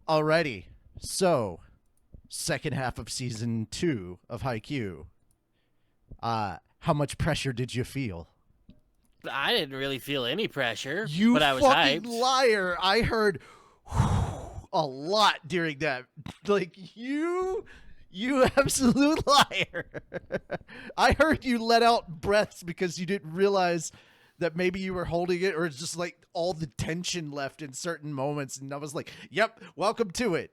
Alrighty. So, second half of season 2 of Haikyuu. How much pressure did you feel? I didn't really feel any pressure, You but I was fucking hyped. liar. I heard a lot during that. Like, you absolute liar. I heard you let out breaths because you didn't realize that maybe you were holding it, or it's just like all the tension left in certain moments. And I was like, yep, welcome to it.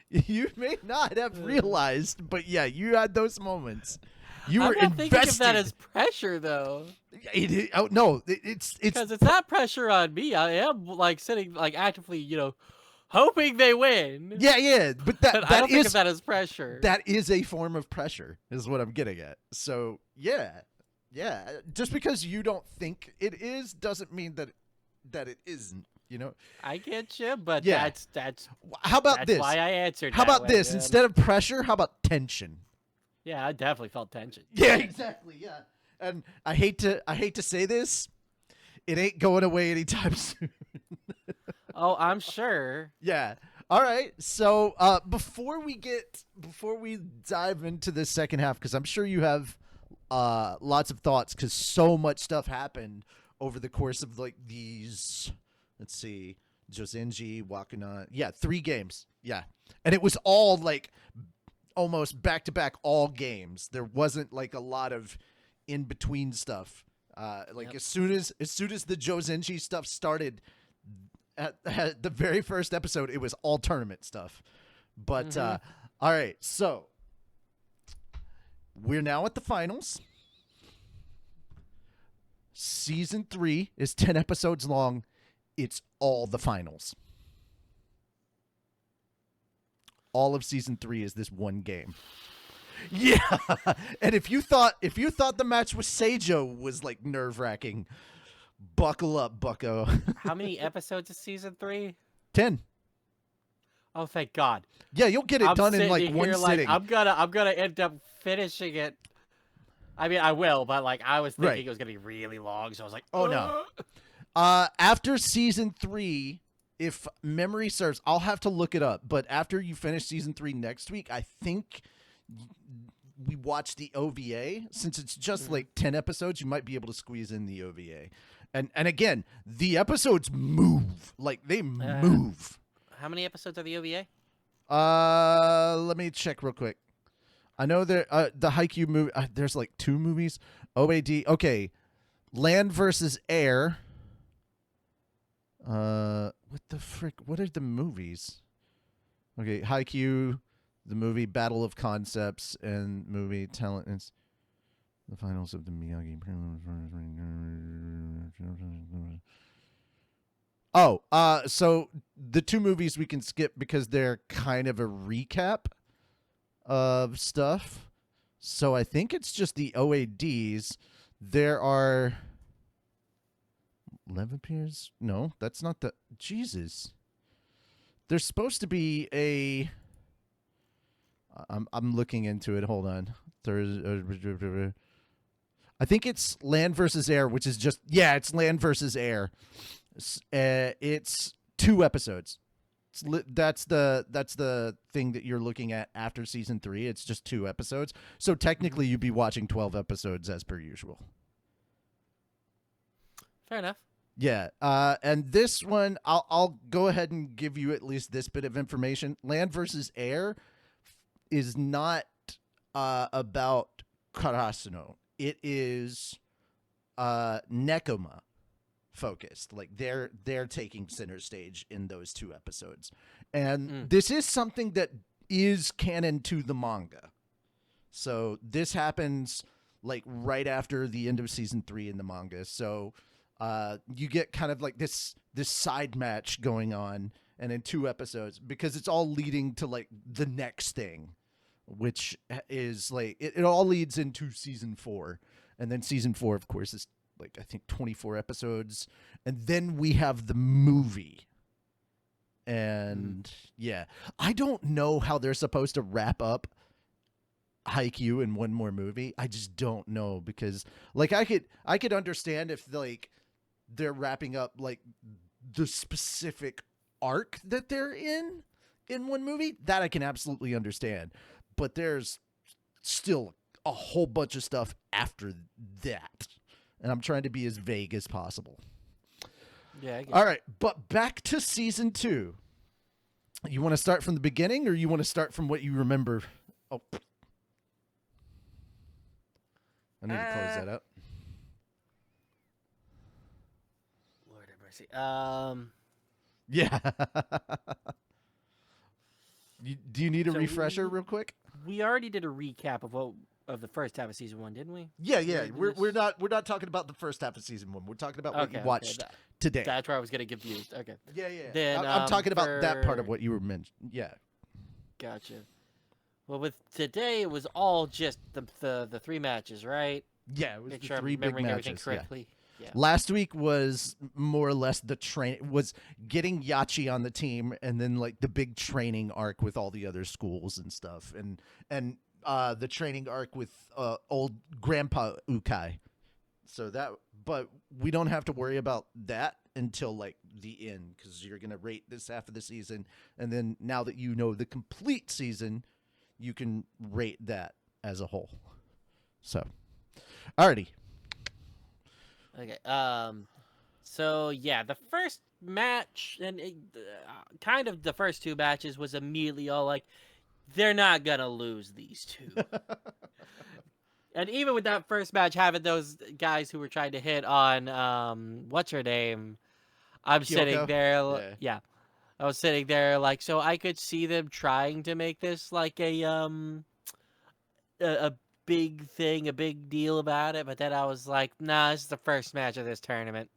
You may not have realized, but yeah, you had those moments. You were I'm not thinking of that invested. as pressure, though, Oh no, it's because it's not pressure on me. I am like sitting, like actively, hoping they win. yeah, but But I don't think of that as pressure. that is a form of pressure, is what I'm getting at. So yeah, just because you don't think it is doesn't mean that it isn't. You know. I get you, but Yeah. that's How about this? why I answered. How that about way, this? man. Instead of pressure, how about tension? Yeah, I definitely felt tension. Yeah, exactly. Yeah, and I hate to say this, it ain't going away anytime soon. Oh, I'm sure. Yeah. All right. So before we dive into this second half, because I'm sure you have lots of thoughts, because so much stuff happened over the course of like these. Let's see, Josenji, Wakuna. Yeah, 3 games. Yeah, and it was all like almost back to back all games. There wasn't like a lot of in between stuff. Yep. as soon as the Josenji stuff started, at the very first episode, it was all tournament stuff. But all right, so we're now at the finals. Season 3 is 10 episodes long. It's all the finals. All of season 3 is this one game. Yeah, and if you thought the match with Seijo was like nerve-wracking, buckle up, bucko. How many episodes is season 3? 10. Oh, thank God. Yeah, you'll get it I'm done in sitting like here one sitting. I'm gonna end up finishing it. I mean, I will, but like I was thinking Right. it was gonna be really long, so I was like, Oh, no. After season 3, if memory serves, I'll have to look it up. But after you finish season 3 next week, I think we watch the OVA. Since it's just like 10 episodes, you might be able to squeeze in the OVA. And again, the episodes move. Like, they move. How many episodes are the OVA? Let me check real quick. I know there the Haikyuu movie. There's like 2 movies. OAD. Okay, Land versus Air. What the frick? What are the movies? Okay, Haikyuu, the movie Battle of Concepts, and movie Talent. It's the finals of the Miyagi prelims. Oh, so the 2 movies we can skip because they're kind of a recap of stuff. So I think it's just the OADs. There are 11 peers. No, that's not the. Jesus. There's supposed to be a. I'm looking into it. Hold on. I think it's Land versus Air, which is just it's Land versus Air. It's 2 episodes. That's the thing that you're looking at after season 3. It's just 2 episodes. So technically, you'd be watching 12 episodes as per usual. Fair enough. Yeah. And this one, I'll go ahead and give you at least this bit of information. Land versus Air is not about Karasuno. It is Nekoma focused. Like they're taking center stage in those 2 episodes. And this is something that is canon to the manga. So this happens like right after the end of season 3 in the manga. So you get kind of like this side match going on, and in 2 episodes, because it's all leading to like the next thing, which is like it all leads into season 4. And then season 4, of course, is like I think 24 episodes, and then we have the movie. And yeah, I don't know how they're supposed to wrap up Haikyuu in one more movie. I just don't know, because like I could understand if like they're wrapping up like the specific arc that they're in one movie, that I can absolutely understand. But there's still a whole bunch of stuff after that. And I'm trying to be as vague as possible. Yeah, I get All right, but back to season 2. You want to start from the beginning, or you want to start from what you remember? Oh, I need to close that up. Lord have mercy. Yeah. Do you need a So refresher real quick? We already did a recap of the first half of season 1, didn't we? Yeah. We're not talking about the first half of season 1. We're talking about what you watched today. That's where I was getting confused. Okay. Yeah. Then I'm talking about that part of what you were mentioning. Yeah. Gotcha. Well, with today, it was all just the 3 matches, right? Yeah, it was Make the sure I'm 3 big remembering matches. everything correctly. Yeah. Last week was more or less was getting Yachi on the team, and then like the big training arc with all the other schools and stuff, and the training arc with old Grandpa Ukai. So but we don't have to worry about that until like the end, because you're gonna rate this half of the season, and then now that you know the complete season, you can rate that as a whole. So, alrighty. Okay. So yeah, the first match and kind of the first 2 matches was immediately all like, they're not gonna lose these 2. And even with that first match having those guys who were trying to hit on what's her name, I'm Kyoko? sitting there. Yeah, I was sitting there like, so I could see them trying to make this like a big thing, a big deal about it, but then I was like, nah, this is the first match of this tournament.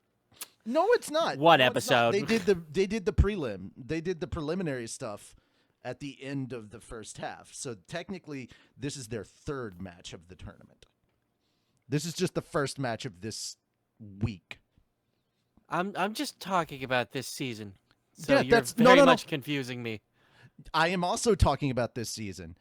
No, it's not. One No, episode. They did the prelim. They did the preliminary stuff at the end of the first half. So technically, this is their 3rd match of the tournament. This is just the first match of this week. I'm just talking about this season. So Yeah, you're that's very much confusing me. I am also talking about this season.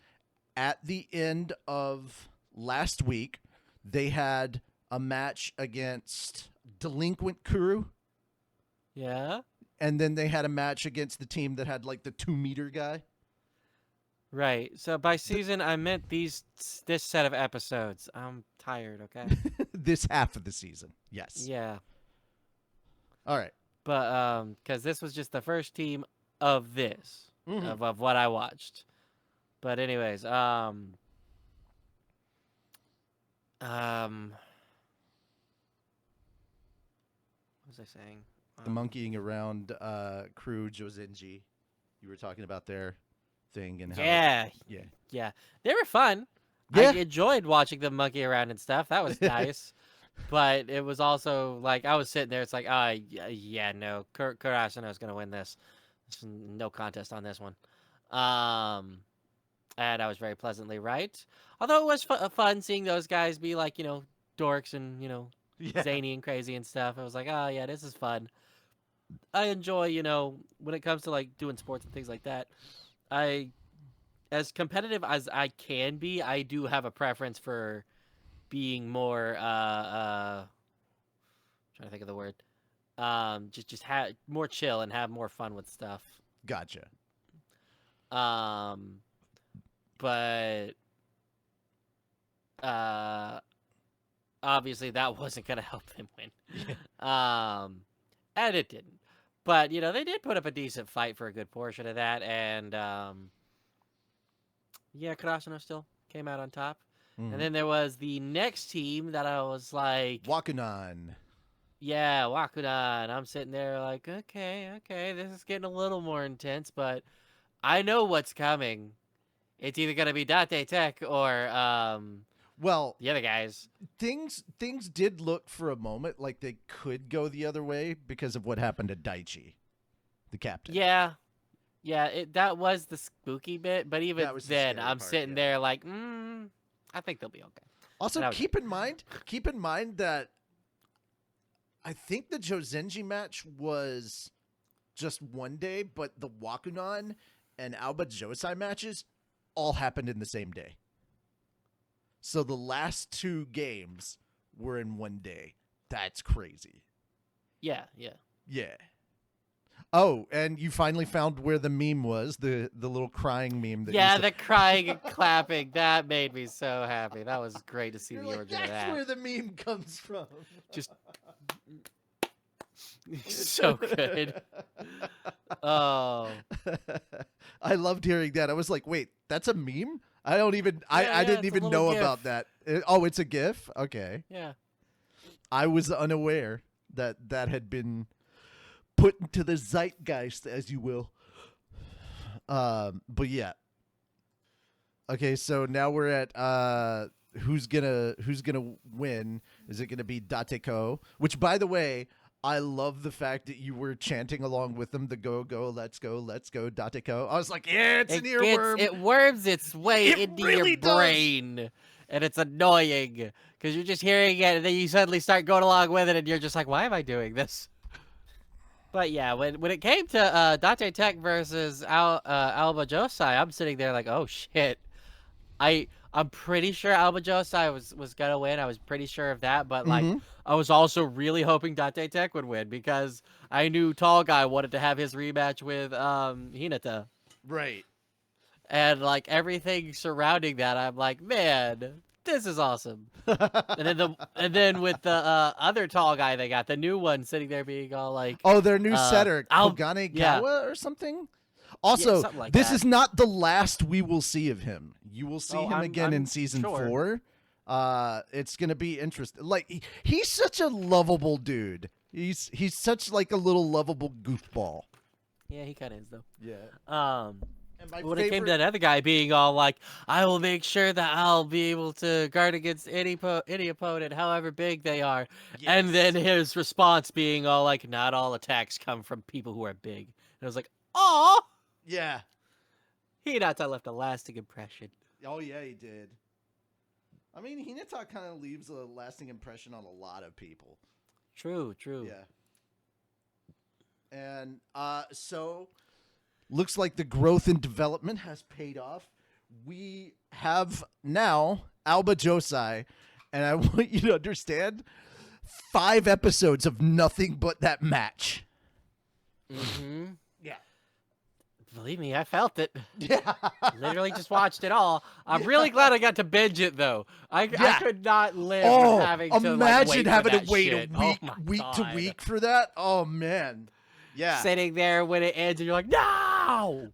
At the end of last week, they had a match against Delinquent Kuru. Yeah. And then they had a match against the team that had like the 2-meter guy. Right. So by season, I meant this set of episodes. I'm tired. Okay. This half of the season. Yes. Yeah. All right. But because this was just the first team of this of what I watched. But anyways, what was I saying? The monkeying around crew Jozenji. You were talking about their thing and how yeah, they were fun. Yeah. I enjoyed watching them monkey around and stuff. That was nice. But it was also like I was sitting there. It's like, no, Kurashino's gonna win this. No contest on this one. And I was very pleasantly right. Although it was fun seeing those guys be like, dorks and zany and crazy and stuff. I was like, oh yeah, this is fun. I enjoy, when it comes to like doing sports and things like that. As competitive as I can be, I do have a preference for being more trying to think of the word. Just have more chill and have more fun with stuff. Gotcha. But obviously that wasn't gonna help them win. And it didn't. But they did put up a decent fight for a good portion of that, and Kurashino still came out on top. And then there was the next team that I was like, Wakunan. Yeah, Wakunan. I'm sitting there like, okay, this is getting a little more intense, but I know what's coming. It's either gonna be Date Tech or well, the other guys. Things did look for a moment like they could go the other way because of what happened to Daichi, the captain. Yeah, that was the spooky bit, but even then, I'm part, sitting there like, I think they'll be okay. Also, keep in mind that I think the Jozenji match was just one day, but the Wakunan and Aoba Josai matches all happened in the same day. So the last 2 games were in one day. That's crazy. Yeah. Yeah. Oh, and you finally found where the meme was, the little crying meme. That Yeah, you the crying and clapping. That made me so happy. That was great to see You're the like, origin that's of that. where the meme comes from. Just so good. Oh. I loved hearing that. I was like, wait, that's a meme? I don't even I didn't it's a even little know GIF. about that. Oh, it's a GIF? Okay. Yeah. I was unaware that that had been put into the zeitgeist, as you will. But yeah. Okay, so now we're at who's gonna win? Is it gonna be Dateko? Which, by the way, I love the fact that you were chanting along with them. The let's go, Dateko. I was like, yeah, it's an earworm. It worms its way It into really your does. brain, and it's annoying because you're just hearing it, and then you suddenly start going along with it, and you're just like, why am I doing this? But yeah, when it came to Date Tech versus Alba Josai, I'm sitting there like, oh shit. I'm pretty sure Alba Josai was gonna win. I was pretty sure of that, but like I was also really hoping Date Tech would win because I knew Tall Guy wanted to have his rematch with Hinata. Right. And like everything surrounding that, I'm like, man, this is awesome. and then with the other tall guy they got, the new one sitting there being all like, Oh, their new setter, Kogane yeah. Kawa or something? Also, something like this that. is not the last we will see of him. You will see him again I'm in season sure. 4. It's gonna be interesting. Like he's such a lovable dude. He's such like a little lovable goofball. Yeah, he kind of is though. Yeah. And when it came to that other guy being all like, I will make sure that I'll be able to guard against any opponent, however big they are. Yes. And then his response being all like, not all attacks come from people who are big. And I was like, aw! Yeah. Hinata left a lasting impression. Oh, yeah, he did. I mean, Hinata kind of leaves a lasting impression on a lot of people. True. Yeah. And so... looks like the growth and development has paid off. We have now Alba Josai, and I want you to understand 5 episodes of nothing but that match. Mm-hmm. Yeah. Believe me, I felt it. Yeah. Literally just watched it all. I'm really glad I got to binge it, though. I could not live having to imagine wait having for to that wait shit. a week to week for that. Oh, man. Yeah. Sitting there when it ends and you're like, no!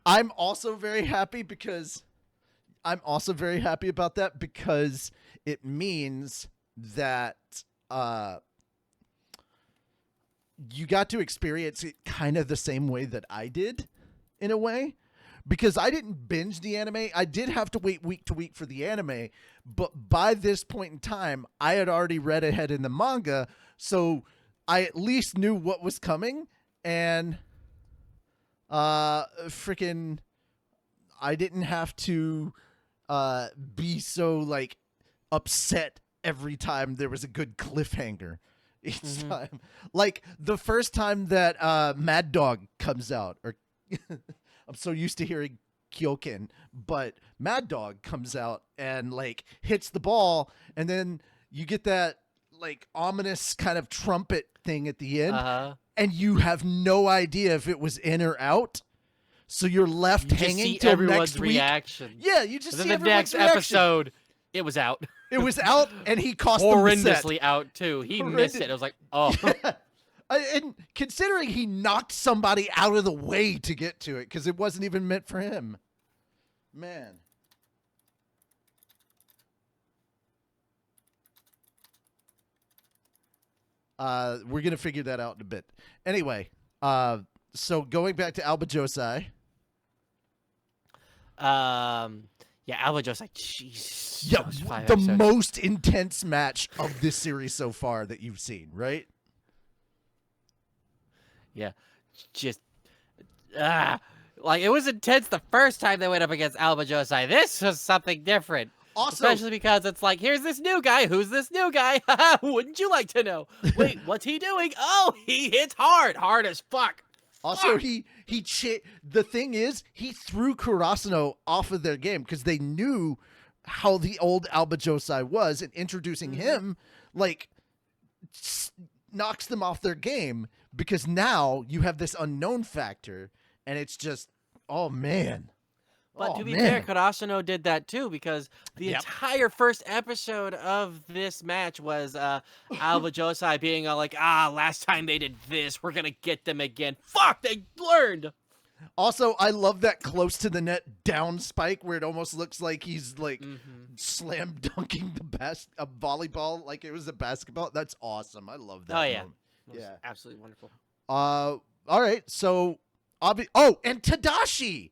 I'm also very happy because about that because it means that you got to experience it kind of the same way that I did in a way, because I didn't binge the anime. I did have to wait week to week for the anime, but by this point in time, I had already read ahead in the manga, so I at least knew what was coming, and freaking I didn't have to be so like upset every time there was a good cliffhanger each time. Like the first time that Mad Dog comes out, or I'm so used to hearing Kyoken, but Mad Dog comes out and like hits the ball, and then you get that like ominous kind of trumpet thing at the end, and you have no idea if it was in or out. So you're left hanging till everyone's next week. Reaction. Yeah, you just and see then the next reaction. episode, it was out. It was out, and he cost horrendously them the set. out too. He missed it. I was like, oh. Yeah. And considering he knocked somebody out of the way to get to it, because it wasn't even meant for him. Man. We're going to figure that out in a bit. Anyway, so going back to Alba Josai. Yeah, Alba Josai, jeez. Yeah, the most intense match of this series so far that you've seen, right? Yeah, just like it was intense the first time they went up against Alba Josai. This was something different. Also, especially because it's like, here's this new guy. Who's this new guy? Wouldn't you like to know? Wait, what's he doing? Oh, he hits hard as fuck. Also, the thing is, he threw Kurasuno off of their game because they knew how the old Alba Josai was, and introducing him, like, knocks them off their game. because now you have this unknown factor, and it's just, oh man. But Oh, to be man. fair, Karasuno did that too, because the Yep. entire first episode of this match was Alba Josai being all like, last time they did this, we're going to get them again. Fuck, they learned. Also, I love that close to the net down spike where it almost looks like he's like slam dunking a volleyball like it was a basketball. That's awesome. I love that. Oh, yeah. moment. Yeah. Absolutely wonderful. All right. So, and Tadashi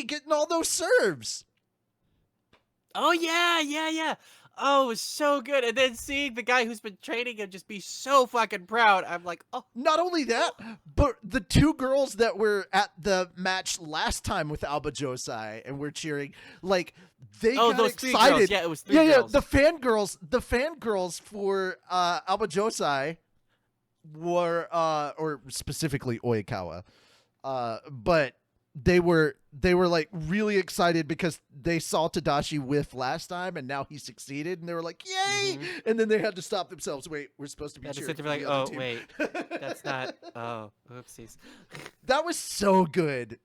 getting all those serves. Oh, yeah. Oh, it was so good. And then seeing the guy who's been training him just be so fucking proud. I'm like, oh. Not only that, but the two girls that were at the match last time with Alba Josai and we're cheering, like, they got those excited. 3 girls. Yeah, it was 3 girls. The fangirls for Alba Josai were, or specifically Oikawa, but they were like really excited because they saw Tadashi whiff last time and now he succeeded and they were like, yay! And then they had to stop themselves. Wait, we're supposed to be cheering. Like, oh, wait, that's not. Oh, oopsies. That was so good.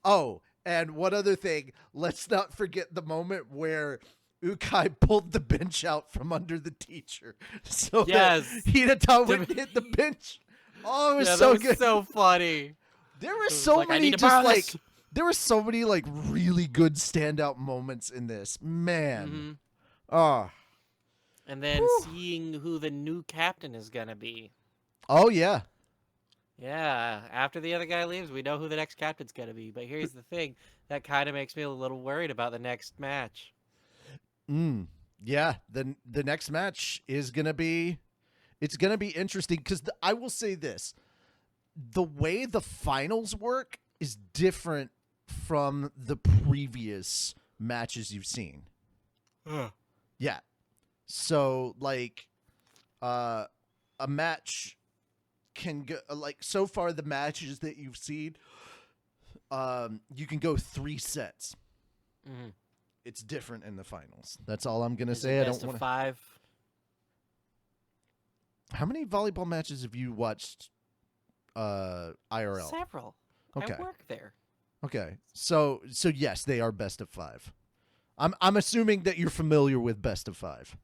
Oh, and one other thing. Let's not forget the moment where Ukai pulled the bench out from under the teacher so that Hinata wouldn't hit the bench. Oh, it was so good. So funny. There were so many there were so many like really good standout moments in this. Man. Oh. And then seeing who the new captain is going to be. Oh, yeah. Yeah, after the other guy leaves, we know who the next captain's going to be. But here's the thing. That kind of makes me a little worried about the next match. Yeah, the next match is going to be... It's going to be interesting because I will say this. The way the finals work is different from the previous matches you've seen. Yeah. So, like, a match can go... Like, so far the matches that you've seen, you can go 3 sets. It's different in the finals. That's all I'm going to say. I don't want to... 5? How many volleyball matches have you watched IRL? Several. Okay. I work there. Okay. So yes, they are best of 5. I'm assuming that you're familiar with best of 5.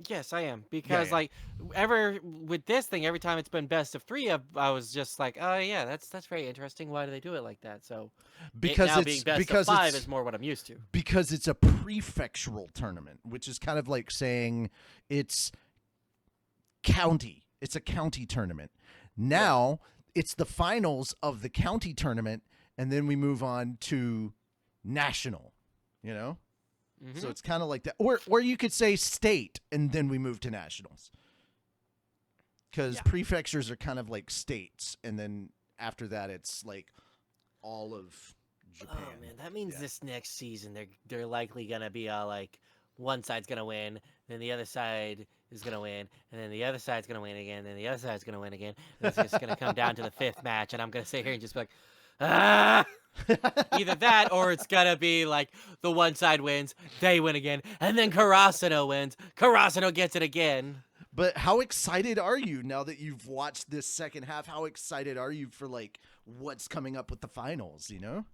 Yes, I am. Because like with this thing, every time it's been best of 3, I was just like, oh yeah, that's very interesting. Why do they do it like that? So now being best of 5 is more what I'm used to. Because it's a prefectural tournament, which is kind of like saying it's county. It's a county tournament. Now it's the finals of the county tournament, and then we move on to national, you know? So it's kind of like that. Or you could say state, and then we move to nationals. Because prefectures are kind of like states, and then after that it's like all of Japan. Oh, man, that means this next season they're likely going to be all like, one side's going to win, then the other side is going to win, and then the other side's going to win again, and then the other side's going to win again. And it's just going to come down to the 5th match, and I'm going to sit here and just be like, either that, or it's going to be like the one side wins, they win again, and then Karasuno wins. Karasuno gets it again. But how excited are you now that you've watched this second half? How excited are you for like what's coming up with the finals, you know?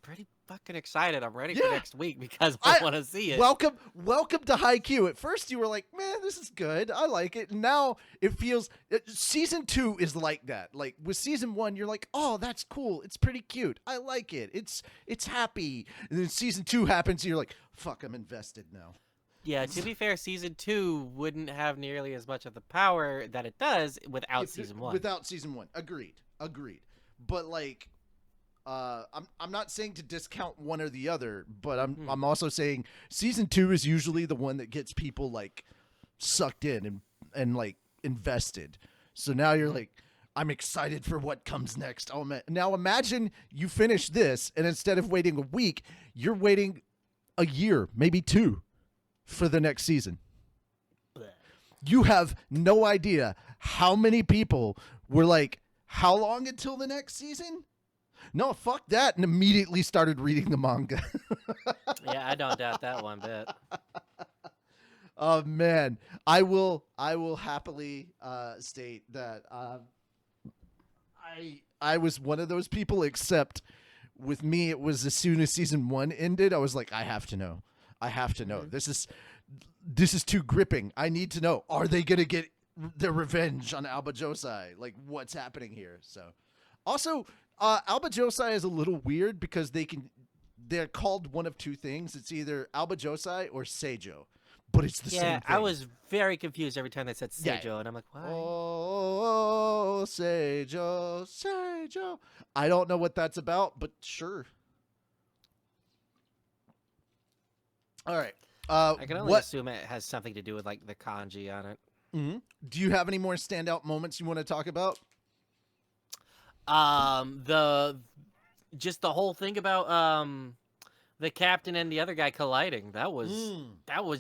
Pretty fucking excited. I'm ready for next week because I want to see it. Welcome to Haikyuu. At first you were like, man, this is good. I like it. And now it feels season 2 is like that. Like with season 1, you're like, oh, that's cool. It's pretty cute. I like it. It's happy. And then season 2 happens and you're like, fuck, I'm invested now. Yeah, to be fair, season 2 wouldn't have nearly as much of the power that it does without season 1. Without season 1. Agreed. But like I'm not saying to discount one or the other, but I'm also saying season 2 is usually the one that gets people like sucked in and like invested. So now you're like, I'm excited for what comes next. Oh man! Now imagine you finish this, and instead of waiting a week, you're waiting a year, maybe 2, for the next season. You have no idea how many people were like, "How long until the next season?" No, fuck that, and immediately started reading the manga. Yeah, I don't doubt that one bit. Oh man, I will happily state that I was one of those people. Except with me, it was as soon as season 1 ended, I was like, I have to know. I have to know. This is too gripping. I need to know. Are they gonna get their revenge on Alba Josai? Like, what's happening here? So, also, Alba Josai is a little weird because they're called one of two things. It's either Alba Josai or Seijo, but it's the same thing. I was very confused every time they said Seijo, Yeah. and I'm like, why? Oh, Seijo, Seijo. I don't know what that's about, but sure. All right. I can only assume it has something to do with like the kanji on it. Mm-hmm. Do you have any more standout moments you want to talk about? Just the whole thing about the captain and the other guy colliding. That was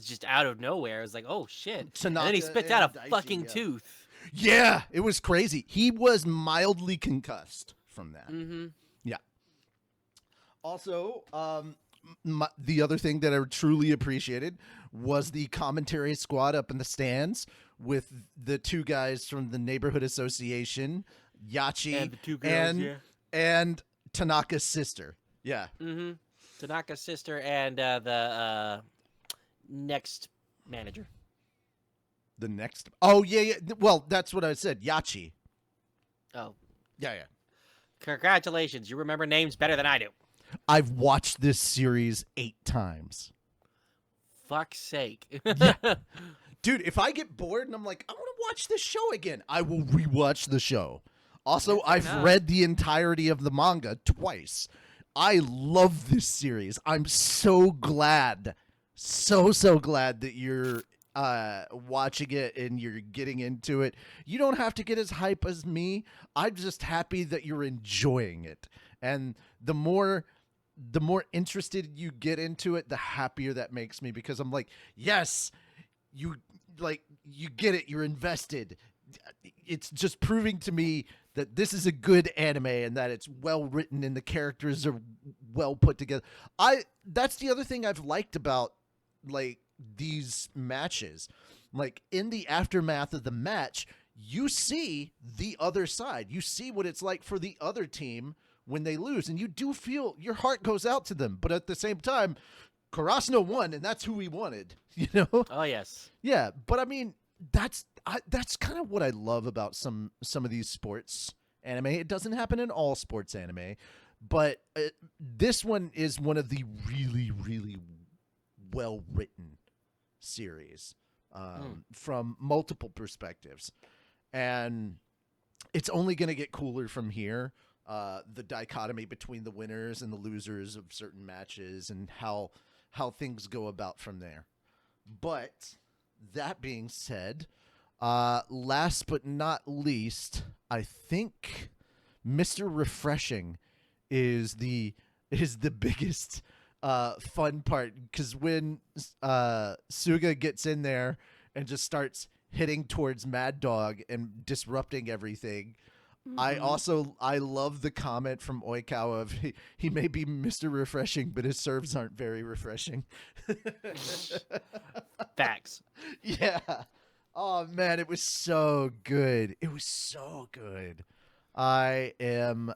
just out of nowhere. It was like, oh shit. Tanaka and then he spits out a Daichi, fucking tooth. Yeah, it was crazy. He was mildly concussed from that. Mm-hmm. Yeah. Also, the other thing that I truly appreciated was the commentary squad up in the stands with the two guys from the neighborhood association, Yachi, and the two girls, and Tanaka's sister. Yeah. Mm-hmm. Tanaka's sister and the next manager. The next. Oh yeah. Well, that's what I said. Yachi. Oh. Yeah. Congratulations. You remember names better than I do. I've watched this series 8 times. Fuck's sake. Yeah. Dude, if I get bored and I'm like, I want to watch this show again, I will rewatch the show. Also, I've read the entirety of the manga twice. I love this series. I'm so glad, so glad that you're watching it and you're getting into it. You don't have to get as hype as me. I'm just happy that you're enjoying it. And the more interested you get into it, the happier that makes me, because I'm like, yes, you get it, you're invested. It's just proving to me that this is a good anime and that it's well written and the characters are well put together. That's the other thing I've liked about like these matches. Like in the aftermath of the match, you see the other side. You see what it's like for the other team when they lose, and you do feel your heart goes out to them. But at the same time, Karasuno won, and that's who we wanted, you know? Oh, yes. Yeah, but I mean, that's kind of what I love about some of these sports anime. It doesn't happen in all sports anime, but this one is one of the really, really well-written series from multiple perspectives. And it's only going to get cooler from here. The dichotomy between the winners and the losers of certain matches and how things go about from there. But that being said, last but not least, I think Mr. Refreshing is the biggest fun part, because when Suga gets in there and just starts hitting towards Mad Dog and disrupting everything. I love the comment from Oikawa of he may be Mr. Refreshing, but his serves aren't very refreshing. Facts. Yeah. Oh man, it was so good. It was so good. I'm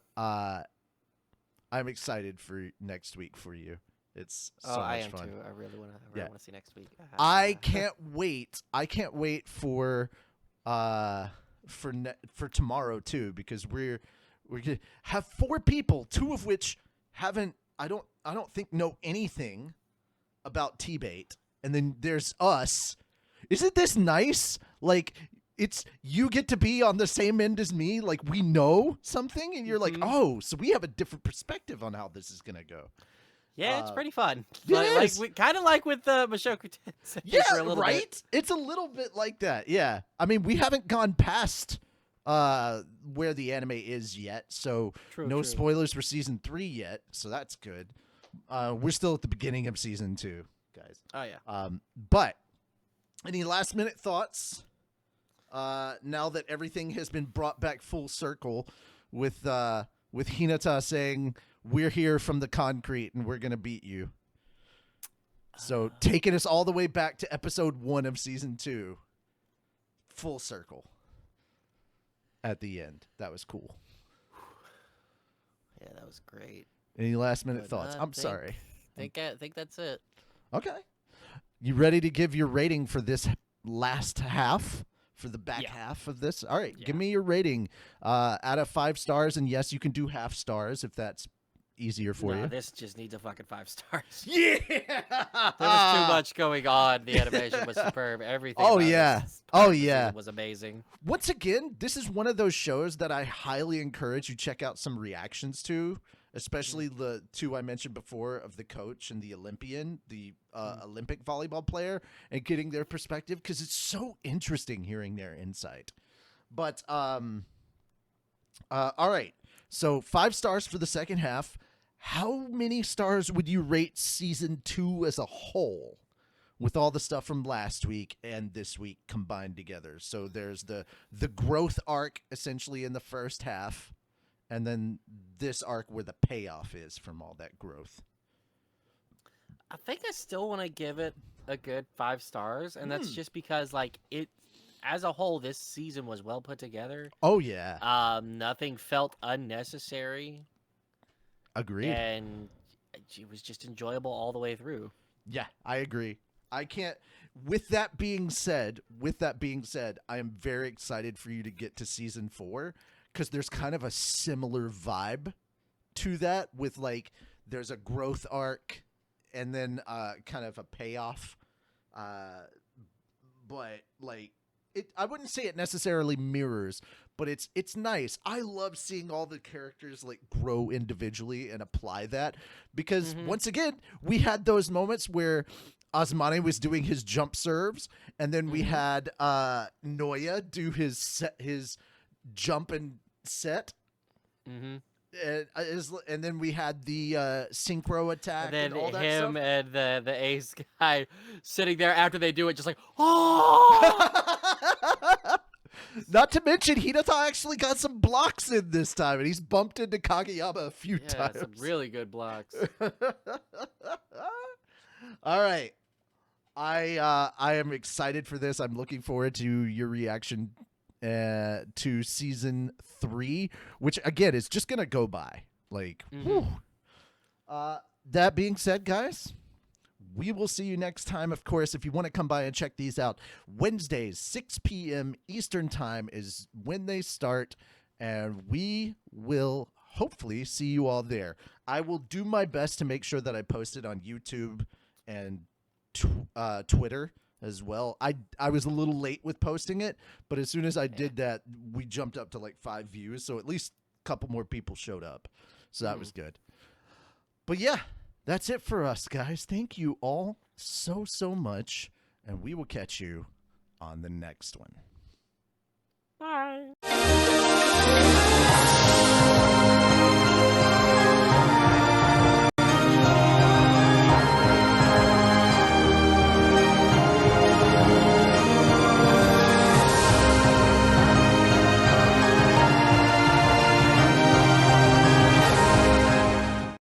excited for next week for you. It's so much fun. Too. I really want to see next week. I can't wait. I can't wait for tomorrow too, because we're gonna have 4 people, 2 of which haven't. I don't think know anything about T-Bait, and then there's us. Isn't this nice? Like, it's you get to be on the same end as me. Like, we know something, and you're like, oh, so we have a different perspective on how this is gonna go. Yeah, it's pretty fun. Kind of like with Mushoku Tensei. Yeah, for a little right? bit. It's a little bit like that. Yeah. I mean, we haven't gone past where the anime is yet, so no spoilers for season 3 yet, so that's good. We're still at the beginning of season 2, guys. Oh yeah. But any last minute thoughts? Now that everything has been brought back full circle with Hinata saying, "We're here from the concrete and we're gonna beat you." So taking us all the way back to episode 1 of season 2. Full circle. At the end. That was cool. Yeah, that was great. Any last minute But, thoughts? I'm sorry. I think that's it. Okay. You ready to give your rating for this last half? For the back half of this? All right. Give me your rating out of 5 stars. And yes, you can do half stars if that's easier for you. This just needs a fucking 5 stars. Yeah. There was too much going on. The animation was superb. Everything. Oh, about yeah. this Oh, part of the yeah. season was amazing. Once again, this is one of those shows that I highly encourage you check out some reactions to, especially the 2 I mentioned before of the coach and the Olympian, the Olympic volleyball player, and getting their perspective because it's so interesting hearing their insight. But all right, so 5 stars for the second half. How many stars would you rate season 2 as a whole? With all the stuff from last week and this week combined together. So there's the growth arc essentially in the first half, and then this arc where the payoff is from all that growth. I think I still want to give it a good 5 stars, and that's just because, like, it as a whole, this season was well put together. Oh yeah. Nothing felt unnecessary. Agreed. And it was just enjoyable all the way through. Yeah, I agree. I can't. With that being said, I am very excited for you to get to season 4 because there's kind of a similar vibe to that. With like, there's a growth arc, and then kind of a payoff. But like, I wouldn't say it necessarily mirrors, but it's nice. I love seeing all the characters like grow individually and apply that because once again, we had those moments where Asmane was doing his jump serves, and then we had Noya do his jump and set. And then we had the synchro attack and then and all that him stuff. and the ace guy sitting there after they do it, just like, oh! Not to mention, Hinata actually got some blocks in this time, and he's bumped into Kageyama a few times. Some really good blocks. All right. I am excited for this. I'm looking forward to your reaction to season 3, which again is just gonna go by. Like, whew. That being said, guys, we will see you next time. Of course, if you want to come by and check these out, Wednesdays, 6 p.m. Eastern Time is when they start, and we will hopefully see you all there. I will do my best to make sure that I post it on YouTube and Twitter as well. I was a little late with posting it, but as soon as I did that, we jumped up to like 5 views, so at least a couple more people showed up. So that was good. But yeah, that's it for us, guys. Thank you all so much, and we will catch you on the next one. Bye.